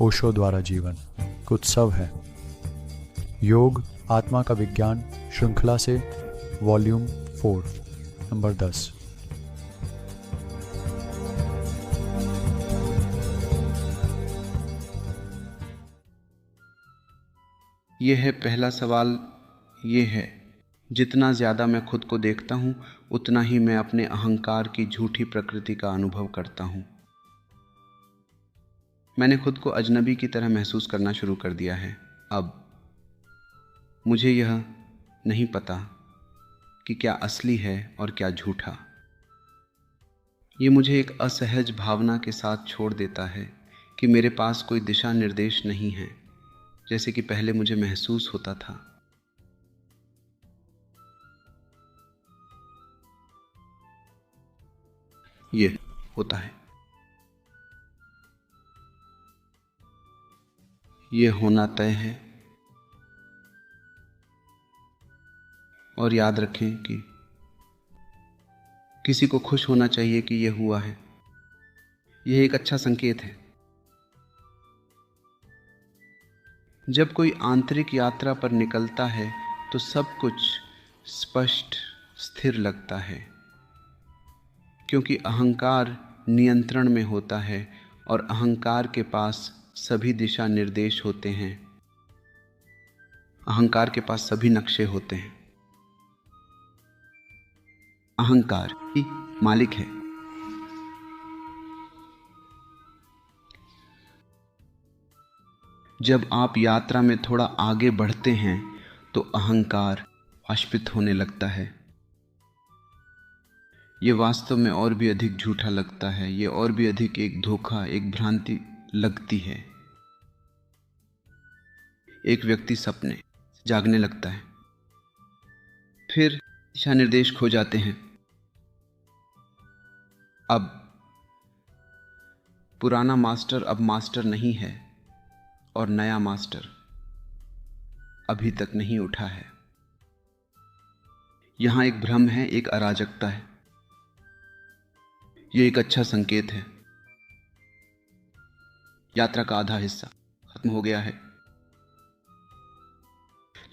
ओशो द्वारा जीवन उत्सव है। योग आत्मा का विज्ञान श्रृंखला से वॉल्यूम 4 नंबर 10। ये है पहला सवाल। ये है, जितना ज़्यादा मैं खुद को देखता हूँ उतना ही मैं अपने अहंकार की झूठी प्रकृति का अनुभव करता हूँ। मैंने खुद को अजनबी की तरह महसूस करना शुरू कर दिया है। अब मुझे यह नहीं पता कि क्या असली है और क्या झूठा। ये मुझे एक असहज भावना के साथ छोड़ देता है कि मेरे पास कोई दिशा निर्देश नहीं है, जैसे कि पहले मुझे महसूस होता था। ये होता है, ये होना तय है। और याद रखें कि किसी को खुश होना चाहिए कि यह हुआ है। यह एक अच्छा संकेत है। जब कोई आंतरिक यात्रा पर निकलता है तो सब कुछ स्पष्ट स्थिर लगता है, क्योंकि अहंकार नियंत्रण में होता है और अहंकार के पास सभी दिशा निर्देश होते हैं। अहंकार के पास सभी नक्शे होते हैं। अहंकार ही मालिक है। जब आप यात्रा में थोड़ा आगे बढ़ते हैं तो अहंकार वाष्पित होने लगता है। ये वास्तव में और भी अधिक झूठा लगता है। ये और भी अधिक एक धोखा, एक भ्रांति लगती है। एक व्यक्ति सपने जागने लगता है, फिर दिशा निर्देश खो जाते हैं। अब पुराना मास्टर अब मास्टर नहीं है और नया मास्टर अभी तक नहीं उठा है। यहां एक भ्रम है, एक अराजकता है। यह एक अच्छा संकेत है। यात्रा का आधा हिस्सा खत्म हो गया है,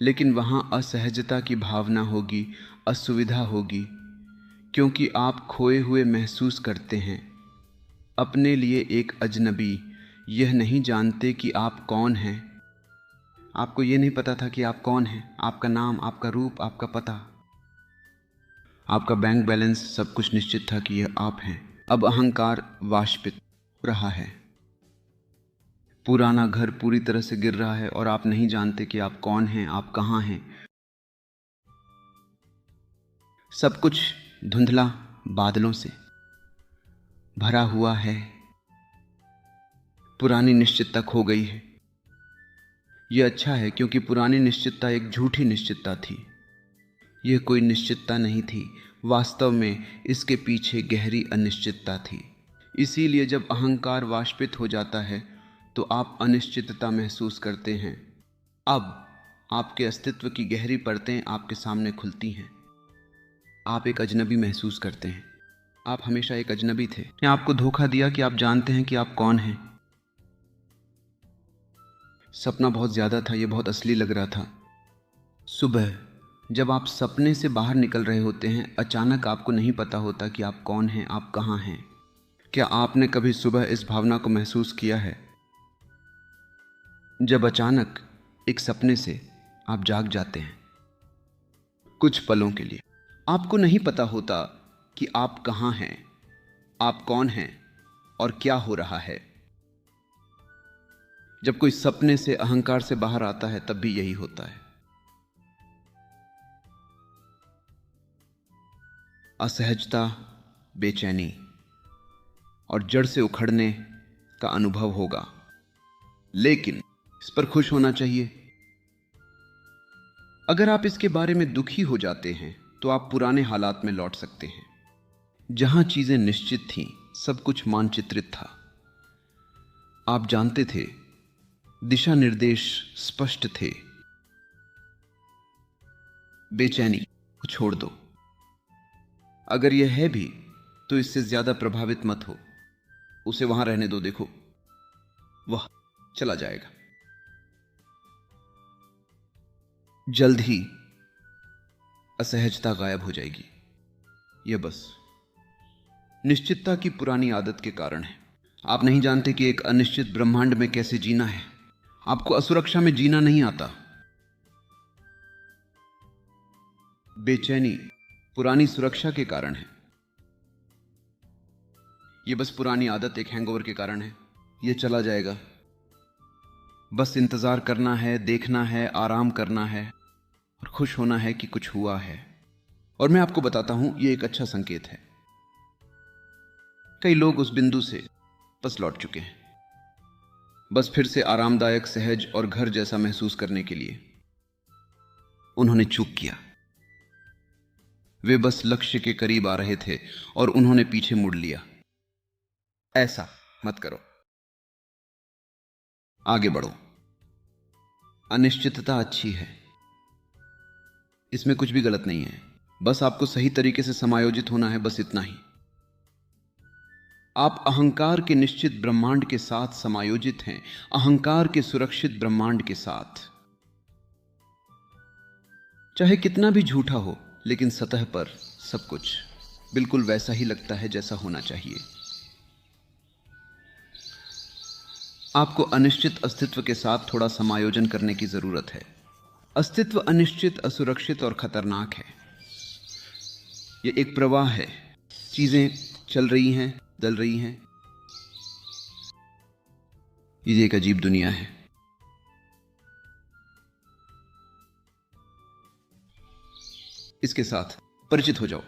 लेकिन वहां असहजता की भावना होगी, असुविधा होगी, क्योंकि आप खोए हुए महसूस करते हैं। अपने लिए एक अजनबी, यह नहीं जानते कि आप कौन हैं। आपको यह नहीं पता था कि आप कौन हैं। आपका नाम, आपका रूप, आपका पता, आपका बैंक बैलेंस, सब कुछ निश्चित था कि यह आप हैं। अब अहंकार वाष्पित हो रहा है। पुराना घर पूरी तरह से गिर रहा है और आप नहीं जानते कि आप कौन हैं, आप कहां हैं। सब कुछ धुंधला बादलों से भरा हुआ है। पुरानी निश्चितता खो गई है। यह अच्छा है, क्योंकि पुरानी निश्चितता एक झूठी निश्चितता थी। यह कोई निश्चितता नहीं थी। वास्तव में इसके पीछे गहरी अनिश्चितता थी। इसीलिए जब अहंकार वाष्पित हो जाता है तो आप अनिश्चितता महसूस करते हैं। अब आपके अस्तित्व की गहरी परतें आपके सामने खुलती हैं। आप एक अजनबी महसूस करते हैं। आप हमेशा एक अजनबी थे। आपको धोखा दिया कि आप जानते हैं कि आप कौन हैं। सपना बहुत ज्यादा था, यह बहुत असली लग रहा था। सुबह जब आप सपने से बाहर निकल रहे होते हैं, अचानक आपको नहीं पता होता कि आप कौन हैं, आप कहां हैं। क्या आपने कभी सुबह इस भावना को महसूस किया है, जब अचानक एक सपने से आप जाग जाते हैं? कुछ पलों के लिए आपको नहीं पता होता कि आप कहां हैं, आप कौन हैं और क्या हो रहा है। जब कोई सपने से, अहंकार से बाहर आता है, तब भी यही होता है। असहजता, बेचैनी और जड़ से उखड़ने का अनुभव होगा, लेकिन इस पर खुश होना चाहिए। अगर आप इसके बारे में दुखी हो जाते हैं तो आप पुराने हालात में लौट सकते हैं, जहां चीजें निश्चित थीं, सब कुछ मानचित्रित था। आप जानते थे, दिशा निर्देश स्पष्ट थे। बेचैनी को छोड़ दो। अगर यह है भी तो इससे ज्यादा प्रभावित मत हो, उसे वहां रहने दो। देखो, वह चला जाएगा। जल्द ही असहजता गायब हो जाएगी। यह बस निश्चितता की पुरानी आदत के कारण है। आप नहीं जानते कि एक अनिश्चित ब्रह्मांड में कैसे जीना है। आपको असुरक्षा में जीना नहीं आता। बेचैनी पुरानी सुरक्षा के कारण है। यह बस पुरानी आदत, एक हैंगओवर के कारण है। यह चला जाएगा। बस इंतजार करना है, देखना है, आराम करना है और खुश होना है कि कुछ हुआ है। और मैं आपको बताता हूं, यह एक अच्छा संकेत है। कई लोग उस बिंदु से बस लौट चुके हैं, बस फिर से आरामदायक, सहज और घर जैसा महसूस करने के लिए। उन्होंने चूक किया। वे बस लक्ष्य के करीब आ रहे थे और उन्होंने पीछे मुड़ लिया। ऐसा मत करो। आगे बढ़ो। अनिश्चितता अच्छी है, इसमें कुछ भी गलत नहीं है। बस आपको सही तरीके से समायोजित होना है, बस इतना ही। आप अहंकार के निश्चित ब्रह्मांड के साथ समायोजित हैं, अहंकार के सुरक्षित ब्रह्मांड के साथ। चाहे कितना भी झूठा हो, लेकिन सतह पर सब कुछ बिल्कुल वैसा ही लगता है जैसा होना चाहिए। आपको अनिश्चित अस्तित्व के साथ थोड़ा समायोजन करने की जरूरत है। अस्तित्व अनिश्चित, असुरक्षित और खतरनाक है। यह एक प्रवाह है। चीजें चल रही हैं, बदल रही हैं। ये एक अजीब दुनिया है। इसके साथ परिचित हो जाओ।